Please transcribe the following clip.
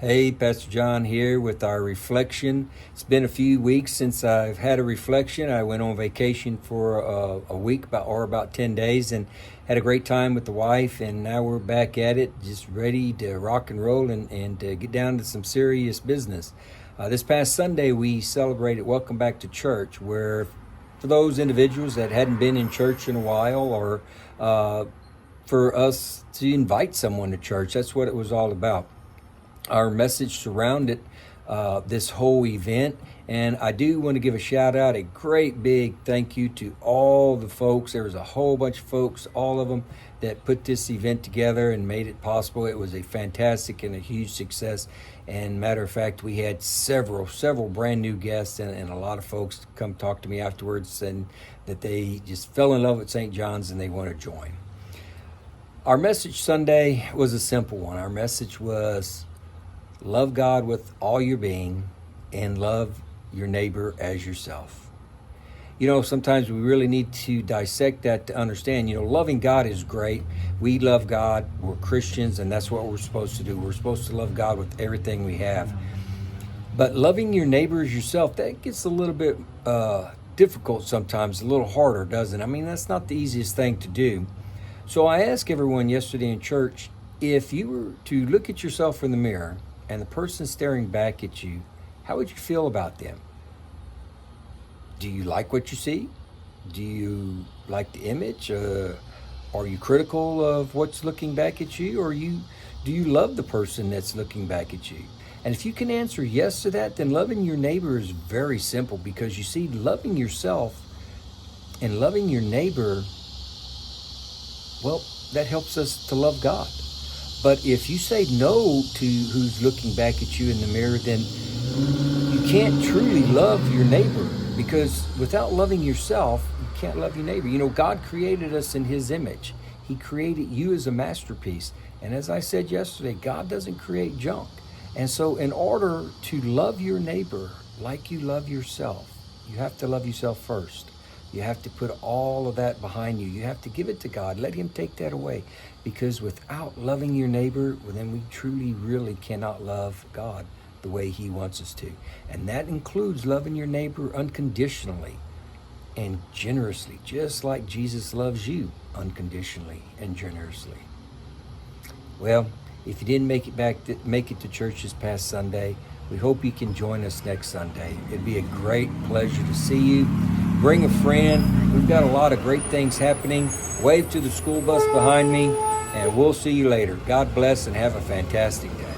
Hey, Pastor John here with our reflection. It's been a few weeks since I've had a reflection. I went on vacation for a week about 10 days and had a great time with the wife, and now we're back at it, just ready to rock and roll and to get down to some serious business. This past Sunday, we celebrated Welcome Back to Church, where for those individuals that hadn't been in church in a while, or for us to invite someone to church, that's what it was all about. Our message surrounded this whole event, and I do want to give a shout out, a great big thank you to all the folks. There was a whole bunch of folks, all of them, that put this event together and made it possible. It was a fantastic and a huge success, and matter of fact, we had several brand new guests and a lot of folks come talk to me afterwards saying that they just fell in love with St. John's and they want to join. Our message Sunday was a simple one. Our message was, love God with all your being and love your neighbor as yourself. You know, sometimes we really need to dissect that to understand, loving God is great. We love God. We're Christians, and that's what we're supposed to do. We're supposed to love God with everything we have. But loving your neighbor as yourself, that gets a little bit difficult sometimes, a little harder, doesn't it? I mean, that's not the easiest thing to do. So I asked everyone yesterday in church, if you were to look at yourself in the mirror and the person staring back at you, how would you feel about them? Do you like what you see? Do you like the image? Are you critical of what's looking back at you? Or do you love the person that's looking back at you? And if you can answer yes to that, then loving your neighbor is very simple, because you see, loving yourself and loving your neighbor, well, that helps us to love God. But if you say no to who's looking back at you in the mirror, then you can't truly love your neighbor, because without loving yourself, you can't love your neighbor. God created us in His image. He created you as a masterpiece. And as I said yesterday, God doesn't create junk. And so in order to love your neighbor like you love yourself, you have to love yourself first. You have to put all of that behind you. You have to give it to God. Let Him take that away. Because without loving your neighbor, well, then we truly, really cannot love God the way He wants us to. And that includes loving your neighbor unconditionally and generously, just like Jesus loves you unconditionally and generously. Well, if you didn't make it to church this past Sunday, we hope you can join us next Sunday. It'd be a great pleasure to see you. Bring a friend. We've got a lot of great things happening. Wave to the school bus behind me, and we'll see you later. God bless and have a fantastic day.